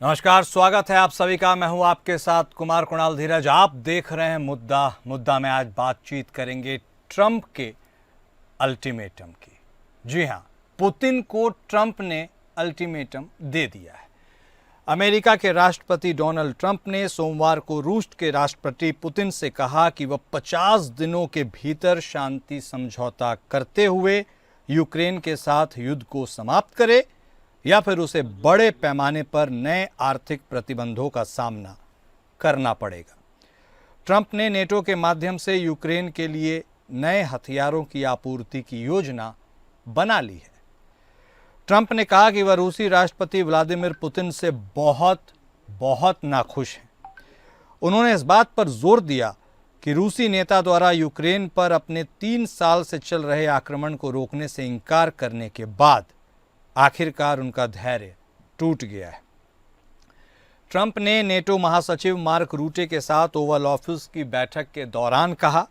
नमस्कार, स्वागत है आप सभी का। मैं हूं आपके साथ कुमार कुणाल धीरज। आप देख रहे हैं मुद्दा में आज बातचीत करेंगे ट्रंप के अल्टीमेटम की। जी हां, पुतिन को ट्रंप ने अल्टीमेटम दे दिया है। अमेरिका के राष्ट्रपति डोनाल्ड ट्रंप ने सोमवार को रूस के राष्ट्रपति पुतिन से कहा कि वह 50 दिनों के भीतर शांति समझौता करते हुए यूक्रेन के साथ युद्ध को समाप्त करे या फिर उसे बड़े पैमाने पर नए आर्थिक प्रतिबंधों का सामना करना पड़ेगा। ट्रंप ने नेटो के माध्यम से यूक्रेन के लिए नए हथियारों की आपूर्ति की योजना बना ली है। ट्रंप ने कहा कि वह रूसी राष्ट्रपति व्लादिमीर पुतिन से बहुत नाखुश हैं। उन्होंने इस बात पर जोर दिया कि रूसी नेता द्वारा यूक्रेन पर अपने 3 साल से चल रहे आक्रमण को रोकने से इनकार करने के बाद आखिरकार उनका धैर्य टूट गया है। ट्रंप ने नेटो महासचिव मार्क रूटे के साथ ओवल ऑफिस की बैठक के दौरान कहा,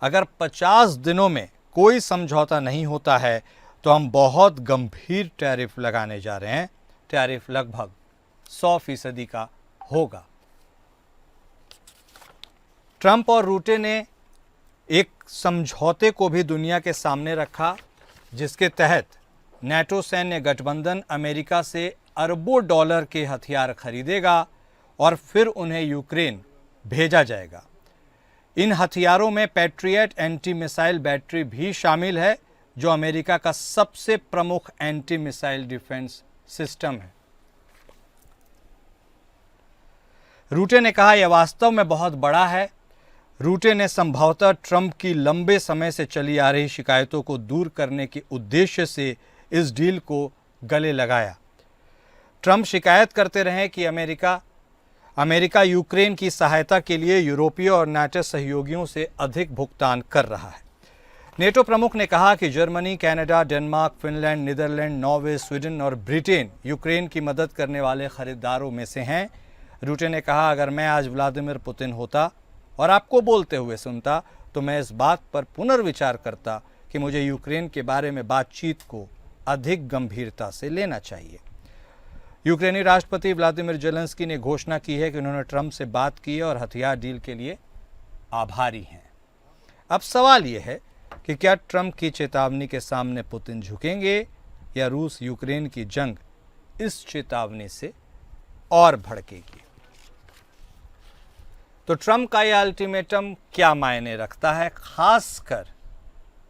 अगर 50 दिनों में कोई समझौता नहीं होता है तो हम बहुत गंभीर टैरिफ लगाने जा रहे हैं। टैरिफ लगभग 100% का होगा। ट्रंप और रूटे ने एक समझौते को भी दुनिया के सामने रखा, जिसके तहत नेटो सैन्य गठबंधन अमेरिका से अरबों डॉलर के हथियार खरीदेगा और फिर उन्हें यूक्रेन भेजा जाएगा। इन हथियारों में पैट्रियट एंटी मिसाइल बैटरी भी शामिल है, जो अमेरिका का सबसे प्रमुख एंटी मिसाइल डिफेंस सिस्टम है। रूटे ने कहा, यह वास्तव में बहुत बड़ा है। रूटे ने संभवतः ट्रंप की लंबे समय से चली आ रही शिकायतों को दूर करने के उद्देश्य से इस डील को गले लगाया। ट्रंप शिकायत करते रहे कि अमेरिका यूक्रेन की सहायता के लिए यूरोपीय और नाटो सहयोगियों से अधिक भुगतान कर रहा है। नेटो प्रमुख ने कहा कि Germany, Canada, Denmark, Finland, Netherland, Norway, Sweden और ब्रिटेन यूक्रेन की मदद करने वाले खरीदारों में से हैं। रूटे ने कहा, अगर मैं आज व्लादिमीर पुतिन होता और आपको बोलते हुए सुनता तो मैं इस बात पर पुनर्विचार करता कि मुझे यूक्रेन के बारे में बातचीत को अधिक गंभीरता से लेना चाहिए। यूक्रेनी राष्ट्रपति व्लादिमीर जेलेंस्की ने घोषणा की है कि उन्होंने ट्रंप से बात की है और हथियार डील के लिए आभारी हैं। अब सवाल यह है कि क्या ट्रंप की चेतावनी के सामने पुतिन झुकेंगे या रूस यूक्रेन की जंग इस चेतावनी से और भड़केगी। तो ट्रंप का यह अल्टीमेटम क्या मायने रखता है, खासकर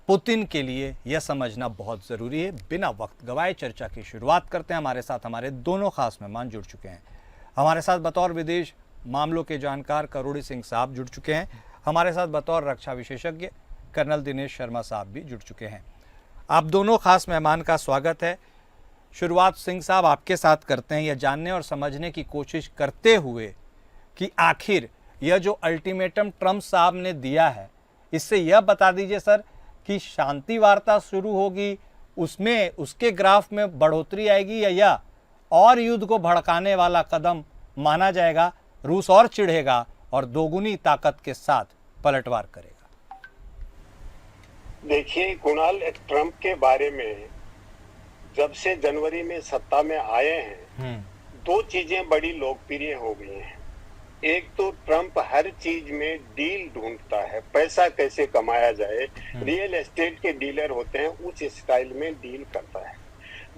पुतिन के लिए यह समझना बहुत जरूरी है। बिना वक्त गवाए चर्चा की शुरुआत करते हैं। हमारे साथ हमारे दोनों खास मेहमान जुड़ चुके हैं। हमारे साथ बतौर विदेश मामलों के जानकार करोड़ी सिंह साहब जुड़ चुके हैं। हमारे साथ बतौर रक्षा विशेषज्ञ कर्नल दिनेश शर्मा साहब भी जुड़ चुके हैं। आप दोनों खास मेहमान का स्वागत है। शुरुआत सिंह साहब आपके साथ करते हैं, यह जानने और समझने की कोशिश करते हुए कि आखिर यह जो अल्टीमेटम ट्रंप साहब ने दिया है, इससे यह बता दीजिए सर कि शांति वार्ता शुरू होगी, उसमें उसके ग्राफ में बढ़ोतरी आएगी या और युद्ध को भड़काने वाला कदम माना जाएगा, रूस और चिढ़ेगा और दोगुनी ताकत के साथ पलटवार करेगा। देखिए कुणाल, ट्रंप के बारे में जब से जनवरी में सत्ता में आए हैं, 2 चीजें बड़ी लोकप्रिय हो गई हैं। एक तो ट्रंप हर चीज में डील ढूंढता है, पैसा कैसे कमाया जाए। रियल एस्टेट के डीलर होते हैं, उस स्टाइल में डील करता है।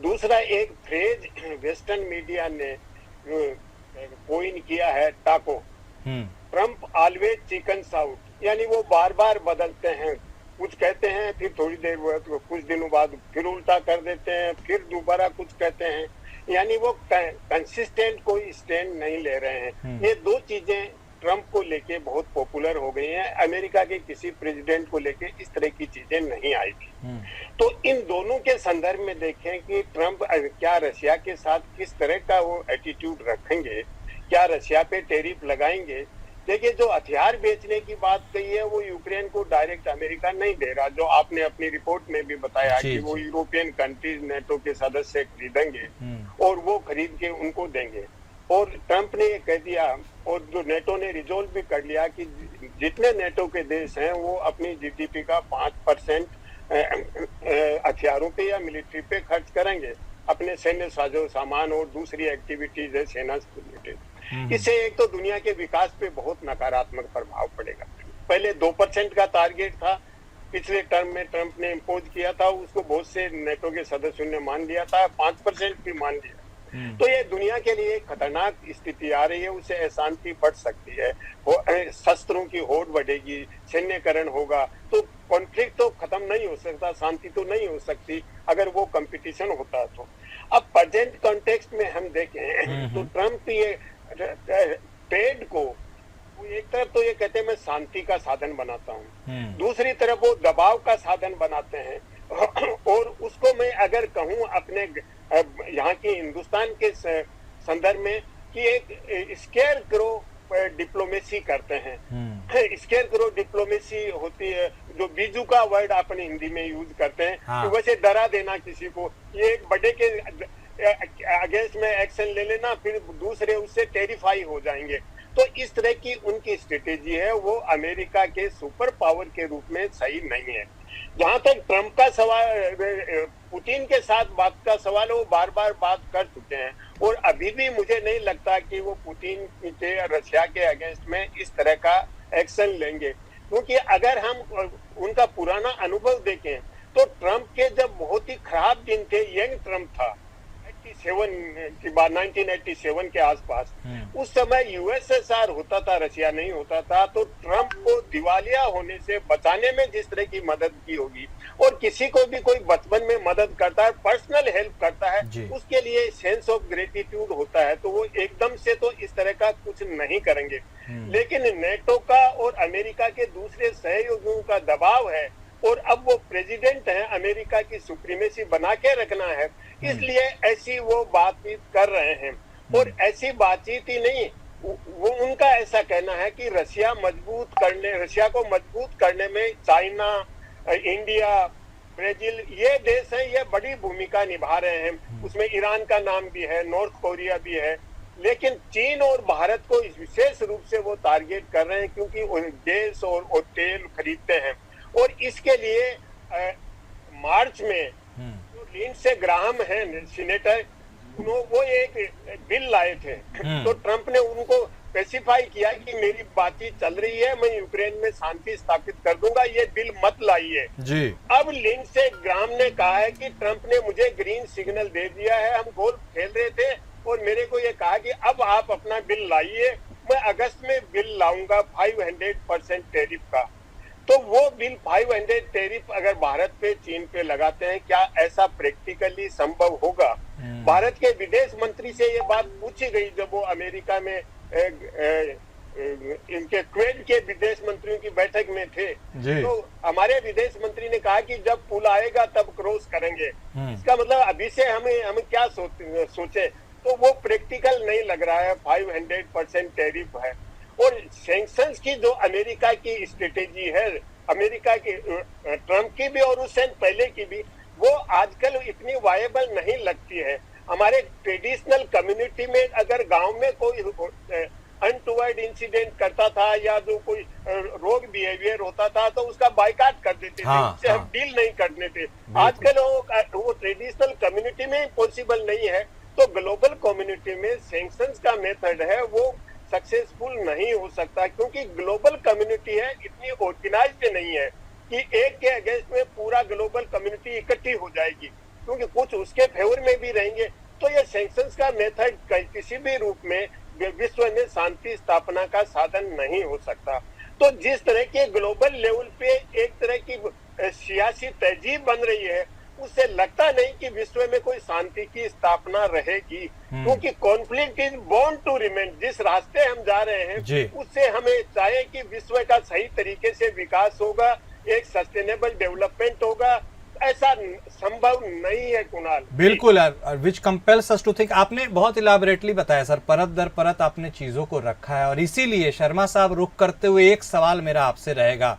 दूसरा, एक फ्रेज वेस्टर्न मीडिया ने कोइन किया है, टाको। ट्रंप ऑलवेज चिकन्स आउट, यानी वो बार बार बदलते हैं। कुछ कहते हैं, फिर थोड़ी देर कुछ दिनों बाद फिर उल्टा कर देते हैं, फिर दोबारा कुछ कहते हैं, यानी वो कंसिस्टेंट कोई स्टैंड नहीं ले रहे हैं। ये 2 चीजें ट्रंप को लेके बहुत पॉपुलर हो गई हैं। अमेरिका के किसी प्रेसिडेंट को लेके इस तरह की चीजें नहीं आई थी। तो इन दोनों के संदर्भ में देखें कि ट्रंप क्या रशिया के साथ किस तरह का वो एटीट्यूड रखेंगे, क्या रशिया पे टैरिफ लगाएंगे। देखिए, जो हथियार बेचने की बात कही है वो यूक्रेन को डायरेक्ट अमेरिका नहीं दे रहा, जो आपने अपनी रिपोर्ट में भी बताया कि वो यूरोपियन कंट्रीज नेटो के सदस्य खरीदेंगे और वो खरीद के उनको देंगे। और ट्रंप ने ये कह दिया, और जो नेटो ने रिजोल्व भी कर लिया कि जितने नेटो के देश हैं वो अपनी जीडीपी का 5% हथियारों पे या मिलिट्री पे खर्च करेंगे। अपने सैन्य साजो सामान और दूसरी एक्टिविटीज है सेना से रिलेटेड। इससे एक तो दुनिया के विकास पे बहुत नकारात्मक प्रभाव पड़ेगा। पहले 2% का टारगेट था, पिछले टर्म में ट्रंप ने इम्पोज किया था, उसको बहुत से नेटो के सदस्यों ने मान लिया था, 5% भी मान लिया। तो ये दुनिया के लिए खतरनाक स्थिति आ रही है, उससे अशांति बढ़ सकती है, शस्त्रों की होड़ बढ़ेगी, सैन्यकरण होगा, तो कॉन्फ्लिक्ट तो खत्म नहीं हो सकता, शांति तो नहीं हो सकती अगर वो कंपटीशन होता तो। अब प्रेजेंट कॉन्टेक्स्ट में हम देखें तो ट्रंप ये ट्रेड को एक तरफ तो ये कहते हैं मैं शांति का साधन बनाता हूँ, दूसरी तरफ वो दबाव का साधन बनाते हैं। और उसको मैं अगर कहूँ अपने यहाँ की हिंदुस्तान के संदर्भ में कि एक स्केयर क्रो डिप्लोमेसी करते हैं। स्केयर क्रो डिप्लोमेसी होती है, जो बीजू का वर्ड अपन हिंदी में यूज करते हैं। हाँ। कि वैसे डरा देना किसी को, ये एक बड़े के अगेंस्ट में एक्शन ले लेना, फिर दूसरे उससे टेरिफाई हो जाएंगे। तो इस तरह की उनकी स्ट्रेटेजी है, वो अमेरिका के सुपर पावर के रूप में सही नहीं है। जहां तक ट्रंप का सवाल, पुतिन के साथ बात का सवाल है, वो बार बार बात कर चुके हैं और अभी भी मुझे नहीं लगता कि वो पुतिन के रशिया के अगेंस्ट में इस तरह का एक्शन लेंगे। क्योंकि अगर हम उनका पुराना अनुभव देखें तो ट्रंप के जब बहुत ही खराब दिन थे, यंग ट्रंप था 87 की बात, 1987 के आसपास, उस समय यूएसएसआर होता था, रशिया नहीं होता था। तो ट्रंप को दिवालिया होने से बचाने में जिस तरह की मदद की होगी, और किसी को भी कोई बचपन में मदद करता है, पर्सनल हेल्प करता है, उसके लिए सेंस ऑफ ग्रेटिट्यूड होता है, तो वो एकदम से तो इस तरह का कुछ नहीं करेंगे। लेकिन नेटो का और अमेरिका के दूसरे सहयोगियों का दबाव है, और अब वो प्रेसिडेंट हैं, अमेरिका की सुप्रीमेसी बना के रखना है, इसलिए ऐसी वो बातचीत कर रहे हैं। और ऐसी बातचीत ही नहीं, वो उनका ऐसा कहना है कि रशिया को मजबूत करने में चाइना, इंडिया, ब्राजील, ये देश हैं, ये बड़ी भूमिका निभा रहे हैं। उसमें ईरान का नाम भी है, नॉर्थ कोरिया भी है, लेकिन चीन और भारत को विशेष रूप से वो टारगेट कर रहे हैं, क्योंकि गैस और तेल खरीदते हैं। और इसके लिए मार्च में जो लिंडसे ग्राहम है सीनेटर, वो एक बिल लाए थे। तो ट्रंप ने उनको स्पेसिफाई किया कि मेरी बातचीत चल रही है, मैं यूक्रेन में शांति स्थापित कर दूंगा, ये बिल मत लाइए जी। अब लिंडसे ग्राहम ने कहा है कि ट्रंप ने मुझे ग्रीन सिग्नल दे दिया है, हम गोल्फ खेल रहे थे और मेरे को ये कहा कि अब आप अपना बिल लाइए, मैं अगस्त में बिल लाऊंगा 500% टैरिफ का। तो वो बिल 500 टैरिफ अगर भारत पे, चीन पे लगाते हैं, क्या ऐसा प्रैक्टिकली संभव होगा? भारत के विदेश मंत्री से ये बात पूछी गई जब वो अमेरिका में इनके क्वेड के विदेश मंत्रियों की बैठक में थे, तो हमारे विदेश मंत्री ने कहा कि जब पुल आएगा तब क्रॉस करेंगे। इसका मतलब अभी से हमें क्या सोचे, तो वो प्रैक्टिकल नहीं लग रहा है। 500% टैरिफ है। और सैंक्शंस की जो अमेरिका की स्ट्रेटेजी है, अमेरिका की, ट्रंप की भी और उससे पहले की भी, वो आजकल इतनी वायबल नहीं लगती है। हमारे ट्रेडिशनल कम्युनिटी में अगर गांव में कोई अनटुवर्ड इंसिडेंट करता था या जो कोई रोग बिहेवियर होता था तो उसका बाइकाट कर देते थे, उससे हम डील नहीं करने थे। आजकल वो ट्रेडिशनल कम्युनिटी में पॉसिबल नहीं है। तो ग्लोबल कम्युनिटी में सैंक्शंस का मेथड है वो सक्सेसफुल नहीं हो सकता, क्योंकि ग्लोबल कम्युनिटी है, इतनी ऑर्गेनाइज्ड नहीं है कि एक के अगेंस्ट में पूरा ग्लोबल कम्युनिटी इकट्ठी हो जाएगी, क्योंकि कुछ उसके फेवर में भी रहेंगे। तो ये सैंक्शंस का मेथड किसी भी रूप में विश्व में शांति स्थापना का साधन नहीं हो सकता। तो जिस तरह के ग्लोबल लेवल पे एक तरह की सियासी तहजीब बन रही है, उससे लगता नहीं कि विश्व में कोई शांति की स्थापना रहेगी, क्योंकि conflict is born to remain. जिस रास्ते हम जा रहे हैं उससे हमें चाहे कि विश्व का सही तरीके से विकास होगा, एक सस्टेनेबल डेवलपमेंट होगा, ऐसा संभव नहीं है कुणाल। बिल्कुल, विच कंपेल्स अस टू थिंक। आपने बहुत इलाबोरेटली बताया सर, परत दर परत आपने चीजों को रखा है। और इसीलिए शर्मा साहब रुक करते हुए एक सवाल मेरा आपसे रहेगा,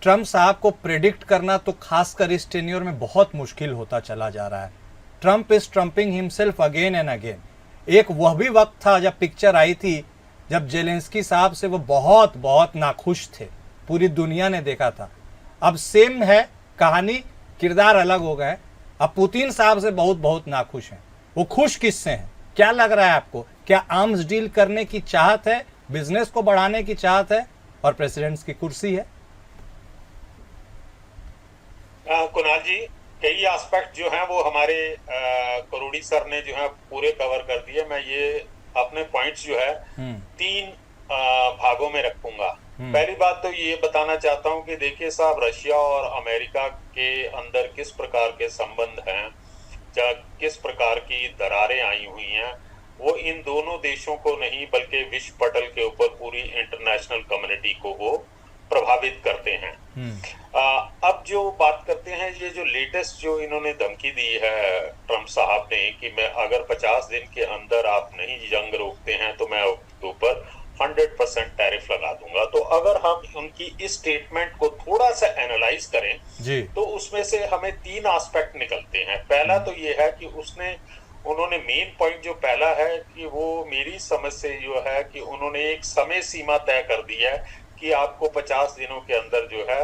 ट्रंप साहब को प्रेडिक्ट करना तो खासकर इस टेन्योर में बहुत मुश्किल होता चला जा रहा है। Trump is trumping himself again and again. एक वह भी वक्त था जब पिक्चर आई थी, जब जेलेंस्की साहब से वो बहुत बहुत नाखुश थे, पूरी दुनिया ने देखा था। अब सेम है कहानी, किरदार अलग हो गए। अब पुतिन साहब से बहुत बहुत नाखुश हैं। वो खुश किससे हैं? क्या लग रहा है आपको? क्या आर्म्स डील करने की चाहत है, बिजनेस को बढ़ाने की चाहत है, और प्रेसिडेंट्स की कुर्सी है? कुणाल जी, कई एस्पेक्ट जो हैं वो हमारे करोड़ी सर ने जो है पूरे कवर कर दिए। मैं ये अपने पॉइंट्स जो है तीन भागों में रखूंगा। पहली बात तो ये बताना चाहता हूं कि देखिए साहब, रशिया और अमेरिका के अंदर किस प्रकार के संबंध हैं या किस प्रकार की दरारें आई हुई हैं, वो इन दोनों देशों को नहीं बल्कि विश्व पटल के ऊपर पूरी इंटरनेशनल कम्युनिटी को वो प्रभावित करते हैं। अब जो बात करते हैं, ये जो लेटेस्ट जो इन्होंने धमकी दी है ट्रम्प साहब ने कि मैं अगर 50 दिन के अंदर आप नहीं जंग रोकते हैं तो मैं उसके ऊपर 100% टैरिफ लगा दूंगा। तो अगर हम उनकी इस स्टेटमेंट को थोड़ा सा एनालाइज करें जी। तो उसमें से हमें तीन एस्पेक्ट निकलते हैं। पहला तो ये है कि उन्होंने मेन पॉइंट जो पहला है कि वो मेरी समझ से जो है कि उन्होंने एक समय सीमा तय कर दी है कि आपको 50 दिनों के अंदर जो है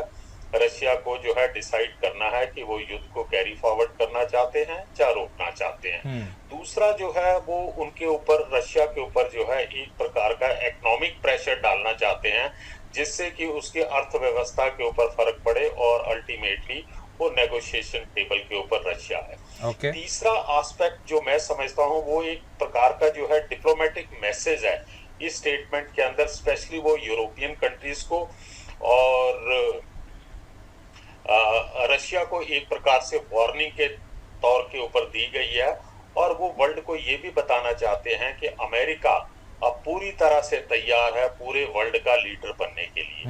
रशिया को जो है डिसाइड करना है कि वो युद्ध को कैरी फॉरवर्ड करना चाहते हैं या रोकना चाहते हैं। दूसरा जो है वो उनके ऊपर, रशिया के ऊपर जो है एक प्रकार का इकोनॉमिक प्रेशर डालना चाहते हैं जिससे कि उसके अर्थव्यवस्था के ऊपर फर्क पड़े और अल्टीमेटली वो नेगोशिएशन टेबल के ऊपर रशिया है। तीसरा एस्पेक्ट जो मैं समझता हूँ वो एक प्रकार का जो है डिप्लोमेटिक मैसेज है इस स्टेटमेंट के अंदर, स्पेशली वो यूरोपियन कंट्रीज को और रशिया को एक प्रकार से वार्निंग के तौर के ऊपर दी गई है। और वो वर्ल्ड को ये भी बताना चाहते हैं कि अमेरिका अब पूरी तरह से तैयार है पूरे वर्ल्ड का लीडर बनने के लिए।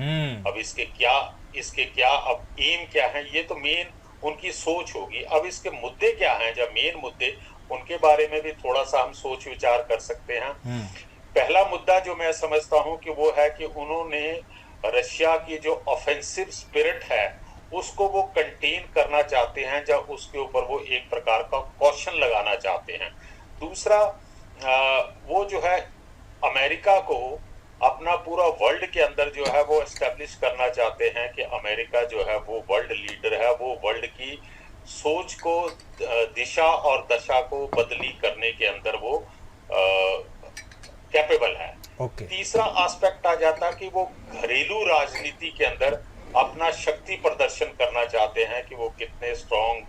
अब इसके क्या अब एम क्या है, ये तो मेन उनकी सोच होगी। अब इसके मुद्दे क्या हैं, जब मेन मुद्दे, उनके बारे में भी थोड़ा सा हम सोच विचार कर सकते हैं। पहला मुद्दा जो मैं समझता हूं कि वो है कि उन्होंने रशिया की जो ऑफेंसिव स्पिरिट है उसको वो कंटेन करना चाहते हैं, जब उसके ऊपर वो एक प्रकार का कॉशन लगाना चाहते हैं। दूसरा, वो जो है अमेरिका को अपना पूरा वर्ल्ड के अंदर जो है वो एस्टेब्लिश करना चाहते हैं कि अमेरिका जो है वो वर्ल्ड लीडर है, वो वर्ल्ड की सोच को, दिशा और दशा को बदली करने के अंदर वो कैपेबल है। तीसरा एस्पेक्ट आ जाता कि वो घरेलू राजनीति के अंदर अपना शक्ति प्रदर्शन करना चाहते हैं कि वो कितने स्ट्रॉन्ग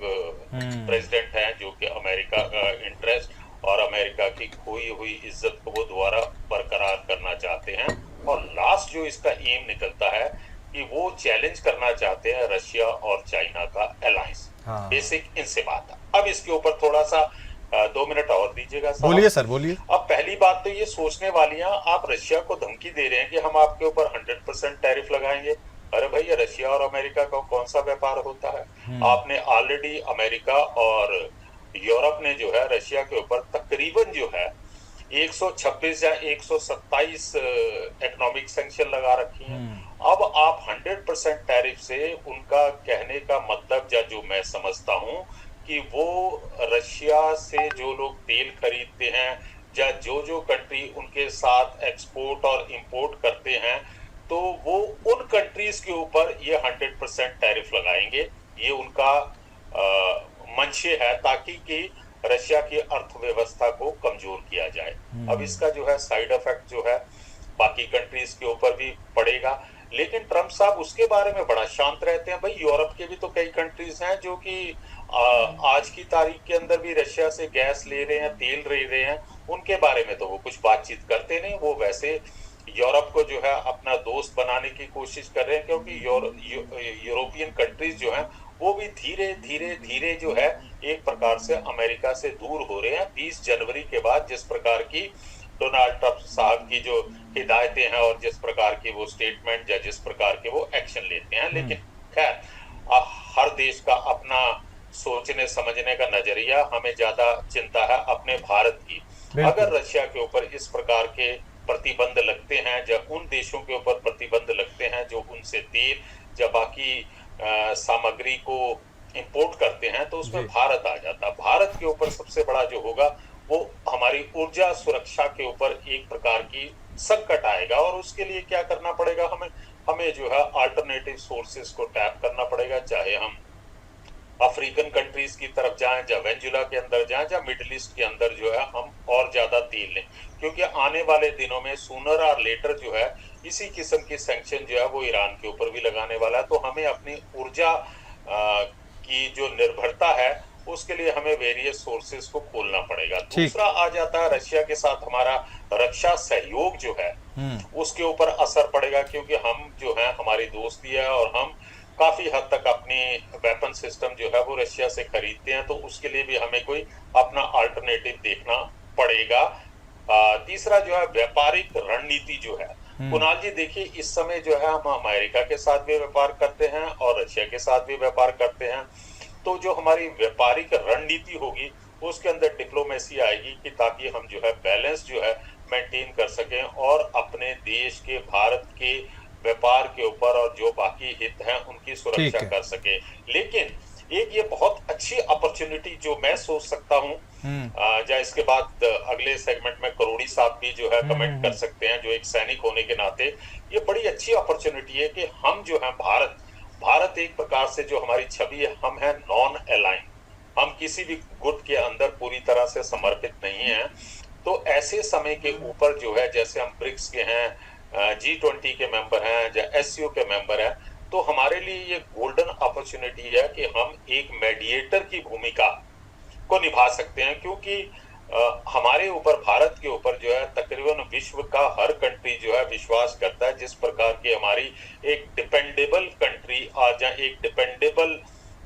प्रेसिडेंट हैं, जो कि अमेरिका का इंटरेस्ट और अमेरिका की खोई हुई इज्जत को वो दोबारा बरकरार करना चाहते हैं। और लास्ट जो इसका एम निकलता है कि वो चैलेंज करना चाहते हैं रशिया और चाइना का अलायंस। बेसिक इनसे बात है। अब इसके ऊपर थोड़ा सा 2 मिनट और दीजिएगा। बोलिए सर, बोलिए। अब पहली बात तो ये सोचने वाली है, आप रशिया को धमकी दे रहे हैं कि हम आपके ऊपर 100% टैरिफ लगाएंगे। अरे भैया, रशिया और अमेरिका का कौन सा व्यापार होता है? आपने ऑलरेडी अमेरिका और यूरोप ने जो है रशिया के ऊपर तकरीबन जो है 126 या 127 इकोनॉमिक सैंक्शन लगा रखी हैं। अब आप 100% टैरिफ से, उनका कहने का मतलब, या जो मैं समझता हूं कि वो रशिया से जो लोग तेल खरीदते हैं या जो कंट्री उनके साथ एक्सपोर्ट और इंपोर्ट करते हैं, तो वो उन कंट्रीज के ऊपर ये 100% टैरिफ लगाएंगे। ये उनका मंशे है ताकि कि रशिया की अर्थव्यवस्था को कमजोर किया जाए। अब इसका जो है साइड इफेक्ट जो है बाकी कंट्रीज के ऊपर भी पड़ेगा। लेकिन ट्रम्प साहब उसके बारे में बड़ा शांत रहते हैं। भाई, यूरोप के भी तो कई कंट्रीज हैं जो कि आज की तारीख के अंदर भी रशिया से गैस ले रहे हैं, तेल ले रहे हैं। उनके बारे में तो वो कुछ बातचीत करते नहीं। वो वैसे यूरोप को जो है अपना दोस्त बनाने की कोशिश कर रहे हैं, क्योंकि यूरोपियन कंट्रीज जो हैं वो भी धीरे धीरे जो है एक प्रकार से अमेरिका से दूर हो रहे हैं। 20 जनवरी के बाद जिस प्रकार की डोनाल्ड ट्रम्प साहब की जो हिदायतें हैं और जिस प्रकार की वो स्टेटमेंट या जिस प्रकार के वो एक्शन लेते हैं, लेकिन खैर हर देश का अपना सोचने समझने का नजरिया। हमें ज्यादा चिंता है अपने भारत की। अगर रशिया के ऊपर इस प्रकार के प्रतिबंध लगते हैं, जब उन देशों के ऊपर प्रतिबंध लगते हैं जो उनसे तेल या बाकी सामग्री को इंपोर्ट करते हैं, तो उसमें भारत आ जाता। भारत के ऊपर सबसे बड़ा जो होगा वो हमारी ऊर्जा सुरक्षा के ऊपर एक प्रकार की संकट आएगा। और उसके लिए क्या करना पड़ेगा, हमें जो है अल्टरनेटिव सोर्सेस को टैप करना पड़ेगा, चाहे हम अफ्रीकन कंट्रीज की तरफ जाएं, या वेनेजुला के अंदर जाएं, या मिडिल ईस्ट के अंदर जो है हम और ज्यादा तेल लें, क्योंकि आने वाले दिनों में सूनर और लेटर जो है इसी किस्म की सैंक्शन जो है वो ईरान के ऊपर भी लगाने वाला है। तो हमें अपनी ऊर्जा की जो निर्भरता है उसके लिए हमें वेरियस सोर्सेज को खोलना पड़ेगा। दूसरा आ जाता है रशिया के साथ हमारा रक्षा सहयोग जो है उसके ऊपर असर पड़ेगा, क्योंकि हम जो है हमारी दोस्ती है और हम काफी हद तक अपनी वेपन सिस्टम जो है वो रशिया से खरीदते हैं, तो उसके लिए भी हमें कोई अपना अल्टरनेटिव देखना पड़ेगा। तीसरा जो है व्यापारिक रणनीति जो है, कुणाल जी देखिए इस समय जो है हम अमेरिका के साथ भी व्यापार करते हैं और रशिया के साथ भी व्यापार करते हैं, तो जो हमारी व्यापारिक रणनीति होगी उसके अंदर डिप्लोमेसी आएगी कि ताकि हम जो है बैलेंस जो है मेंटेन कर सकें और अपने देश के भारत के व्यापार के ऊपर और जो बाकी हित हैं उनकी सुरक्षा कर सके। लेकिन एक ये बहुत अच्छी अपॉर्चुनिटी जो मैं सोच सकता हूँ, या इसके बाद अगले सेगमेंट में करोड़ी साहब भी जो है कमेंट कर सकते हैं, जो एक सैनिक होने के नाते ये बड़ी अच्छी अपॉर्चुनिटी है कि हम जो है भारत एक प्रकार से जो हमारी छवि है, हम है नॉन अलाइन, हम किसी भी गुट के अंदर पूरी तरह से समर्पित नहीं है। तो ऐसे समय के ऊपर जो है जैसे हम ब्रिक्स के हैं, G20 के मेंबर हैं या SCO के मेंबर हैं, तो हमारे लिए ये गोल्डन अपॉर्चुनिटी है कि हम एक मेडिएटर की भूमिका को निभा सकते हैं, क्योंकि हमारे ऊपर भारत के ऊपर जो है तकरीबन विश्व का हर कंट्री जो है विश्वास करता है, जिस प्रकार की हमारी एक डिपेंडेबल कंट्री या एक डिपेंडेबल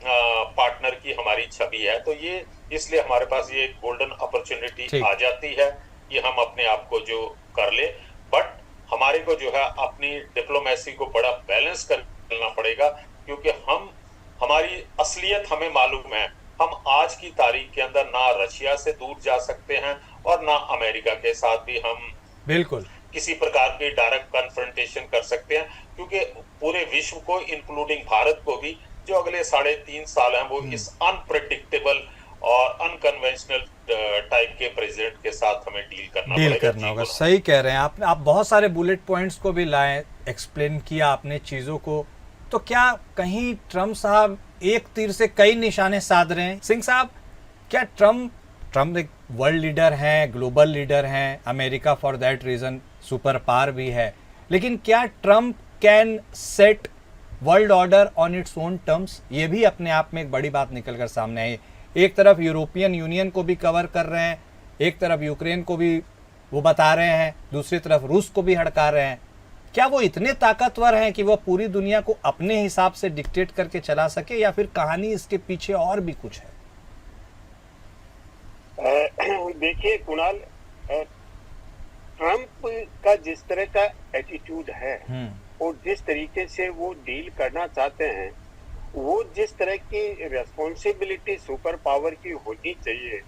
पार्टनर की हमारी छवि है। तो ये इसलिए हमारे पास ये गोल्डन अपॉर्चुनिटी आ जाती है कि हम अपने आप को जो कर ले, बट हमारे को जो है अपनी डिप्लोमेसी को बड़ा बैलेंस करना पड़ेगा, क्योंकि हमारी असलियत हमें मालूम है, हम आज की तारीख के अंदर ना रशिया से दूर जा सकते हैं और ना अमेरिका के साथ भी हम बिल्कुल किसी प्रकार की डायरेक्ट कन्फ्रंटेशन कर सकते हैं, क्योंकि पूरे विश्व को इंक्लूडिंग भारत को भी जो अगले 3.5 साल हैं वो इस अनप्रेडिक्टेबल और अनकन्वेंशनल टाइप के प्रेसिडेंट के साथ हमें डील करना होगा। सही कह रहे हैं आप बहुत सारे बुलेट पॉइंट्स को भी लाए, एक्सप्लेन किया आपने चीजों को। तो क्या कहीं ट्रम्प साहब एक तीर से कई निशाने साध रहे हैं? सिंह साहब, क्या ट्रम्प एक वर्ल्ड लीडर हैं, ग्लोबल लीडर हैं, America for that reason super power भी है, लेकिन क्या Trump can set world order on its own terms? ये भी अपने आप में एक बड़ी बात निकल कर सामने आई। एक तरफ यूरोपियन यूनियन को भी कवर कर रहे हैं, एक तरफ यूक्रेन को भी वो बता रहे हैं, दूसरी तरफ रूस को भी हड़का रहे हैं। क्या वो इतने ताकतवर हैं कि वो पूरी दुनिया को अपने हिसाब से डिक्टेट करके चला सके, या फिर कहानी इसके पीछे और भी कुछ है? देखिए कुणाल, ट्रम्प का जिस तरह का एटीट्यूड है और जिस तरीके से वो डील करना चाहते हैं, वो जिस तरह की रेस्पॉन्सिबिलिटी सुपर पावर की होनी चाहिए,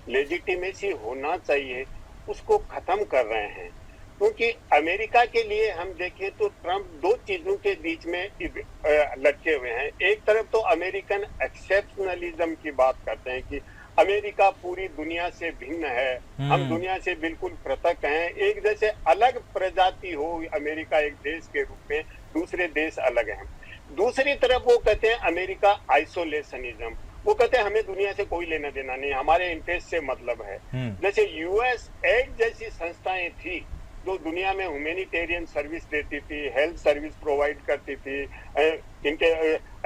लेजिटिमेसी होना चाहिए, उसको खत्म कर रहे हैं। क्योंकि अमेरिका के लिए हम देखें तो ट्रम्प दो चीजों के बीच में लटके हुए हैं। एक तरफ तो अमेरिकन एक्सेप्शनलिज्म की बात करते हैं कि अमेरिका पूरी दुनिया से भिन्न है, हम दुनिया से बिल्कुल पृथक हैं, एक जैसे अलग प्रजाति हो अमेरिका एक देश के रूप में, दूसरे देश अलग हैं। दूसरी तरफ वो कहते हैं अमेरिका आइसोलेशनिज्म, वो कहते हैं हमें दुनिया से कोई लेना देना नहीं, हमारे इंटरेस्ट से मतलब है। जैसे USAID जैसी संस्थाएं थी जो दुनिया में ह्यूमैनिटेरियन सर्विस देती थी, हेल्थ सर्विस प्रोवाइड करती थी, इनके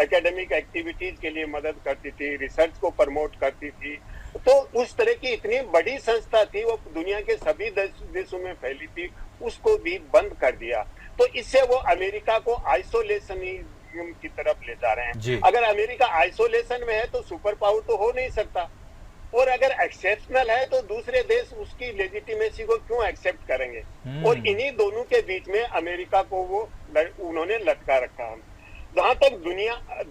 एकेडमिक एक्टिविटीज के लिए मदद करती थी, रिसर्च को प्रमोट करती थी, तो उस तरह की इतनी बड़ी संस्था थी, वो दुनिया के सभी देशों में फैली थी, उसको भी बंद कर दिया। तो इससे वो अमेरिका को आइसोलेशनिज्म की तरफ ले जा रहे हैं। अगर अमेरिका आइसोलेशन में है तो सुपर पावर तो हो नहीं सकता, और अगर एक्सेप्शनल है तो दूसरे देश उसकी लेजिटिमेसी को क्यों एक्सेप्ट करेंगे? और इन्हीं दोनों के बीच में अमेरिका को वो उन्होंने लटका रखा है। जहां तक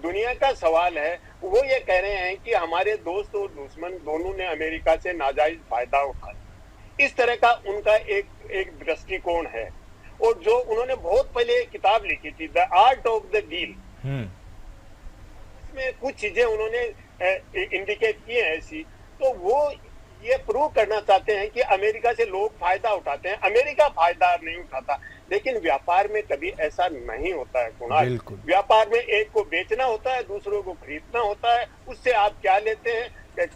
दुनिया का सवाल है, वो ये कह रहे हैं कि हमारे दोस्त और दुश्मन दोनों ने अमेरिका से नाजायज फायदा उठाया। इस तरह का उनका एक दृष्टिकोण है। और जो उन्होंने बहुत पहले एक किताब लिखी थी, the art of the deal, इसमें कुछ चीजें उन्होंने इंडिकेट की है ऐसी, तो वो ये प्रूव करना चाहते हैं कि अमेरिका से लोग फायदा उठाते हैं। अमेरिका फायदा नहीं उठाता, लेकिन व्यापार में कभी ऐसा नहीं होता है कुणाल। बिल्कुल। व्यापार में एक को बेचना होता है, दूसरों को खरीदना होता है। उससे आप क्या लेते हैं?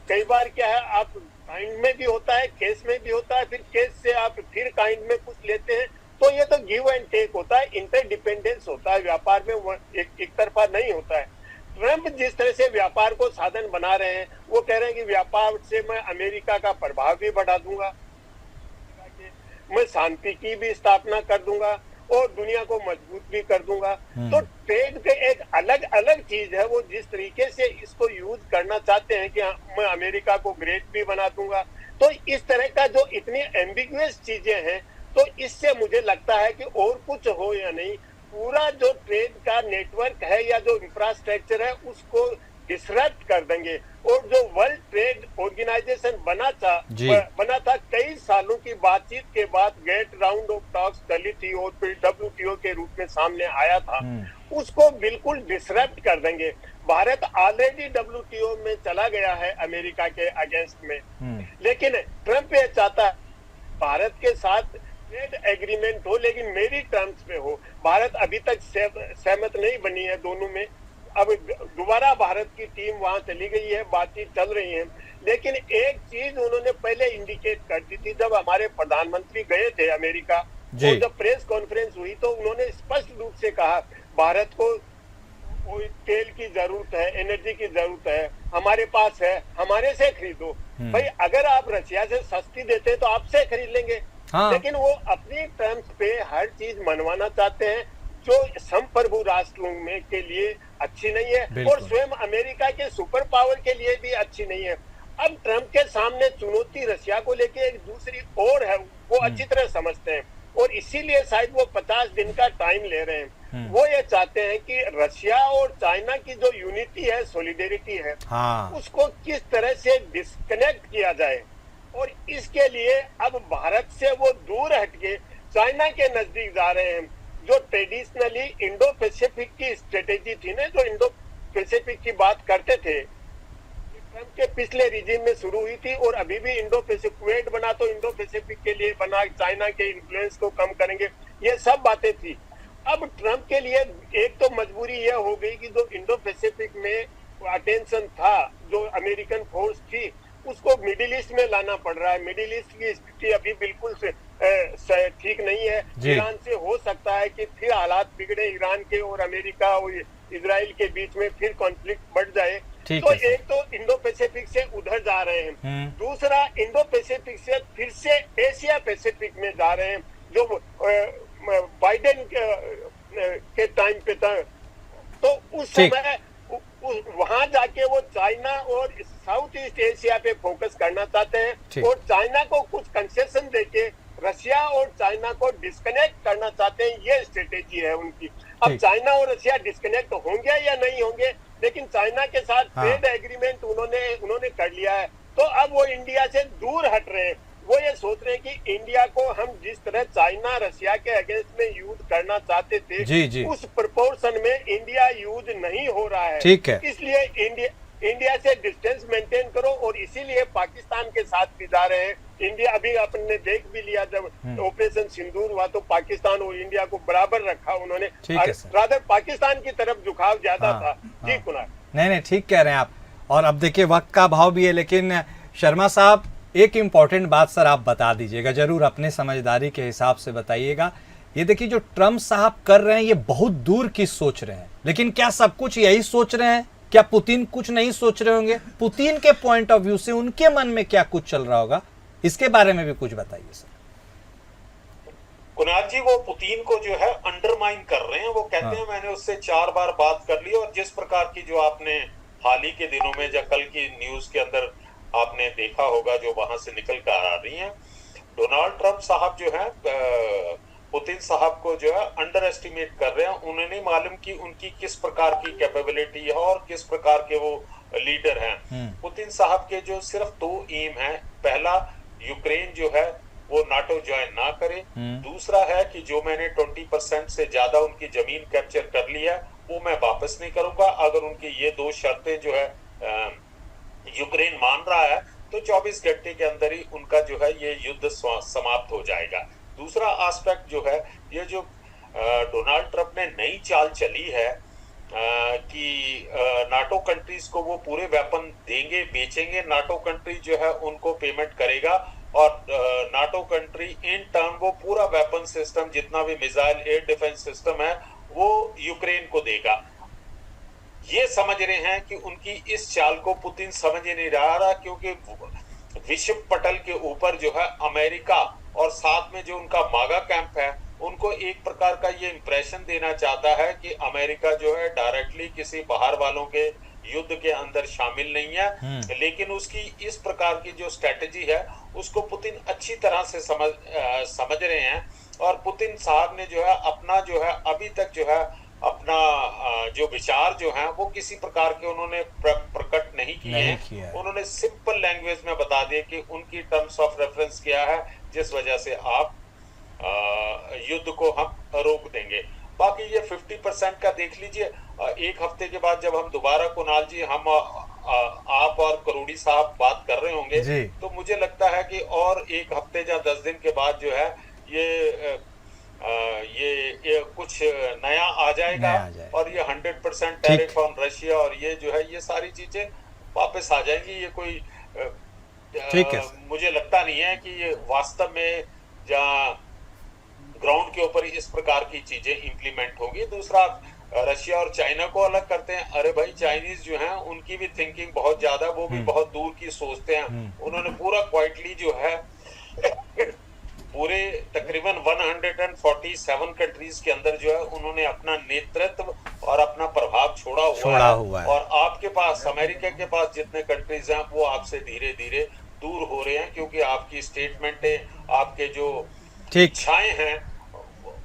कई बार क्या है, आप काइंड में भी होता है, कैश में भी होता है, फिर कैश से आप फिर काइंड में कुछ लेते हैं। तो ये तो गिव एंड टेक होता है, इंटरडिपेंडेंस होता है व्यापार में, वो एक तरफा नहीं होता है। ट्रंप जिस तरह से व्यापार को साधन बना रहे हैं, वो कह रहे हैं कि व्यापार से मैं अमेरिका का प्रभाव भी बढ़ा दूंगा, मैं शांति की भी स्थापना कर दूंगा और दुनिया को मजबूत भी कर दूंगा। तो ट्रेड के एक अलग अलग चीज है, वो जिस तरीके से इसको यूज करना चाहते हैं कि मैं अमेरिका को ग्रेट भी बना दूंगा। तो इस तरह का जो इतनी एम्बिगुअस चीजें हैं, तो इससे मुझे लगता है कि और कुछ हो या नहीं, पूरा जो ट्रेड का नेटवर्क है या जो इंफ्रास्ट्रक्चर है उसको डिसरप्ट कर देंगे। और जो वर्ल्ड ट्रेड ऑर्गेनाइजेशन बना था कई सालों की बातचीत के बाद गेट राउंड ऑफ टॉक्स चली थी और फिर WTO के रूप में सामने आया था, उसको बिल्कुल डिसरप्ट कर देंगे। भारत ऑलरेडी WTO में चला गया है अमेरिका के अगेंस्ट में, लेकिन ट्रंप ये चाहता है भारत के साथ ट्रेड एग्रीमेंट हो, लेकिन मेरी टर्म्स पे हो। भारत अभी तक सहमत नहीं बनी है दोनों में। अब दोबारा भारत की टीम वहां चली गई है, बातचीत चल रही है। लेकिन एक चीज उन्होंने पहले इंडिकेट कर दी थी, जब हमारे प्रधानमंत्री गए थे अमेरिका और जब प्रेस कॉन्फ्रेंस हुई, तो उन्होंने स्पष्ट रूप से कहा भारत को तेल की जरूरत है, एनर्जी की जरूरत है, हमारे पास है, हमारे से खरीदो। भाई अगर आप रशिया से सस्ती देते हैं तो आपसे खरीद लेंगे। लेकिन वो अपनी टर्म्स पे हर चीज मनवाना चाहते हैं, जो संप्रभु राष्ट्रों में के लिए अच्छी नहीं है और स्वयं अमेरिका के सुपर पावर के लिए भी अच्छी नहीं है। अब ट्रंप के सामने चुनौती रशिया को लेके एक दूसरी और है, वो अच्छी तरह समझते हैं और इसीलिए शायद वो 50 दिन का टाइम ले रहे हैं। वो ये चाहते हैं कि रशिया और चाइना की जो यूनिटी है, सॉलिडेरिटी है, उसको किस तरह से डिस्कनेक्ट किया जाए। और इसके लिए अब भारत से वो दूर हटके चाइना के नजदीक जा रहे हैं। जो ट्रेडिशनली इंडो पैसिफिक की स्ट्रेटेजी थी ना, जो इंडो पैसिफिक की बात करते थे, ट्रंप के पिछले रिजीम में शुरू हुई थी और अभी भी इंडो पैसिफिक क्वेड बना तो इंडो पैसिफिक के लिए बना, चाइना के इन्फ्लुएंस को कम करेंगे, ये सब बातें थी। अब ट्रंप के लिए एक तो मजबूरी यह हो गई कि जो इंडो पैसिफिक में अटेंशन था, जो अमेरिकन फोर्स थी, उसको मिडिल ईस्ट में लाना पड़ रहा है। मिडिल ईस्ट की स्थिति अभी बिल्कुल ठीक नहीं है। ईरान से हो सकता है कि फिर हालात बिगड़े, ईरान के और अमेरिका और इजराइल के बीच में फिर कॉन्फ्लिक्ट बढ़ जाए। तो एक तो इंडो पैसिफिक से उधर जा रहे हैं, दूसरा इंडो पैसिफिक से फिर से एशिया पैसिफिक में जा रहे हैं, जो बाइडेन के टाइम पे था। तो उस समय वहां जाके वो चाइना और साउथ ईस्ट एशिया पे फोकस करना चाहते हैं और चाइना को कुछ कंसेशन देके रशिया और चाइना को डिस्कनेक्ट करना चाहते हैं। ये स्ट्रेटेजी है उनकी। अब चाइना और रशिया डिस्कनेक्ट होंगे या नहीं होंगे, लेकिन चाइना के साथ ट्रेड एग्रीमेंट उन्होंने कर लिया है। तो अब वो इंडिया से दूर हट रहे हैं। वो ये सोच रहे हैं कि इंडिया को हम जिस तरह चाइना रशिया के अगेंस्ट में युद्ध करना चाहते थे, उस प्रोपोर्शन में इंडिया युद्ध नहीं हो रहा है। ठीक है। इसलिए इंडिया से डिस्टेंस मेंटेन करो और इसीलिए पाकिस्तान के साथ भी जा रहे हैं। इंडिया अभी आपने देख भी लिया, जब ऑपरेशन सिंदूर हुआ तो पाकिस्तान और इंडिया को बराबर रखा उन्होंने, रादर पाकिस्तान की तरफ झुकाव ज्यादा था। जी कुणाल। नहीं, ठीक कह रहे हैं आप। और अब देखिए वक्त का भाव भी है, लेकिन शर्मा साहब एक इम्पॉर्टेंट बात सर आप बता दीजिएगा, जरूर अपने समझदारी के हिसाब से बताइएगा। ये देखिए जो ट्रम्प साहब कर रहे हैं ये बहुत दूर की सोच रहे हैं, लेकिन क्या सब कुछ यही सोच रहे हैं? क्या पुतिन कुछ नहीं सोच रहे होंगे? पुतिन के पॉइंट ऑफ व्यू से उनके मन में क्या कुछ चल रहा होगा, इसके बारे में भी कुछ बताइए सर। कुणाल जी, वो पुतिन को जो है अंडरमाइन कर रहे हैं। वो कहते हैं मैंने उससे 4 बार बात कर ली, और जिस प्रकार की जो आपने हाल ही के दिनों में या कल की न्यूज के अंदर आपने देखा होगा जो वहां से निकल कर आ रही हैं, डोनाल्ड ट्रंप साहब जो है पुतिन साहब को जो है अंडर एस्टिमेट कर रहे हैं। उन्हें नहीं मालूम कि उनकी किस प्रकार की कैपेबिलिटी है और किस प्रकार के वो लीडर हैं। पुतिन साहब के जो सिर्फ 2 एम है, पहला यूक्रेन जो है वो नाटो ज्वाइन ना करे, दूसरा है कि जो मैंने 20% से ज्यादा उनकी जमीन कैप्चर कर ली है वो मैं वापस नहीं करूंगा। अगर उनकी ये 2 शर्तें जो है यूक्रेन मान रहा है तो 24 घंटे के अंदर ही उनका जो है ये युद्ध समाप्त हो जाएगा। दूसरा एस्पेक्ट जो है, ये जो डोनाल्ड ट्रंप ने नई चाल चली है कि नाटो कंट्रीज को वो पूरे वेपन देंगे, बेचेंगे, नाटो कंट्री जो है उनको पेमेंट करेगा और नाटो कंट्री इन टर्न वो पूरा वेपन सिस्टम, जितना भी मिसाइल एयर डिफेंस सिस्टम है, वो यूक्रेन को देगा। ये समझ रहे हैं कि उनकी इस चाल को पुतिन समझ ही नहीं रहा, क्योंकि विश्व पटल के ऊपर जो है अमेरिका और साथ में जो उनका मागा कैंप है, उनको एक प्रकार का ये इंप्रेशन देना चाहता है कि अमेरिका जो है डायरेक्टली किसी बाहर वालों के युद्ध के अंदर शामिल नहीं है। लेकिन उसकी इस प्रकार की जो स्ट्रेटेजी है उसको पुतिन अच्छी तरह से समझ रहे हैं। और पुतिन साहब ने जो है अपना जो है अभी तक जो है अपना जो विचार जो है वो किसी प्रकार के उन्होंने प्रकट नहीं किए हैं। उन्होंने सिंपल लैंग्वेज में बता दिए कि उनकी टर्म्स ऑफ रेफरेंस क्या है, जिस वजह से आप युद्ध को हम रोक देंगे। बाकी ये 50% का देख लीजिए। एक हफ्ते के बाद जब हम दोबारा, कुणाल जी, हम आप और करोड़ी साहब बात कर रहे होंगे, तो मुझे लगता है कि और एक हफ्ते या 10 दिन के बाद जो है ये कुछ नया आ जाएगा और ये 100% टैरिफ ऑन रशिया और ये जो है ये सारी चीजें वापस आ जाएंगी। ये कोई मुझे लगता नहीं है कि ये वास्तव में जहाँ ग्राउंड के ऊपर इस प्रकार की चीजें इंप्लीमेंट होगी। दूसरा, रशिया और चाइना को अलग करते हैं। अरे भाई, चाइनीज जो हैं उनकी भी थिंकिंग बहुत ज्यादा, वो भी बहुत दूर की सोचते हैं। उन्होंने पूरा क्वाइटली जो है पूरे तकरीबन 147 कंट्रीज के अंदर जो है उन्होंने अपना नेतृत्व और अपना प्रभाव छोड़ा हुआ है। और आपके पास, अमेरिका के पास जितने कंट्रीज हैं वो आपसे धीरे धीरे दूर हो रहे हैं, क्योंकि आपकी स्टेटमेंटें, आपके जो इच्छाएं हैं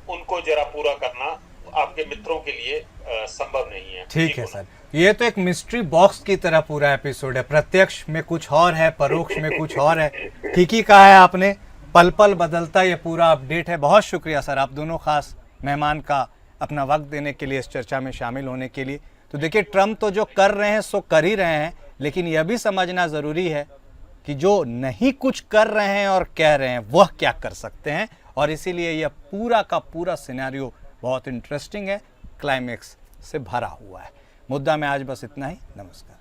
उनको जरा पूरा करना आपके मित्रों के लिए संभव नहीं है। ठीक है सर, ये तो एक मिस्ट्री बॉक्स की तरह पूरा एपिसोड है। प्रत्यक्ष में कुछ और है, परोक्ष में कुछ और है। ठीक ही कहा है आपने, पल पल बदलता ये पूरा अपडेट है। बहुत शुक्रिया सर, आप दोनों खास मेहमान का अपना वक्त देने के लिए, इस चर्चा में शामिल होने के लिए। तो देखिए, ट्रम्प तो जो कर रहे हैं सो कर ही रहे हैं, लेकिन यह भी समझना ज़रूरी है कि जो नहीं कुछ कर रहे हैं और कह रहे हैं वह क्या कर सकते हैं। और इसीलिए यह पूरा का पूरा सिनेरियो बहुत इंटरेस्टिंग है, क्लाइमेक्स से भरा हुआ है। मुद्दा में आज बस इतना ही। नमस्कार।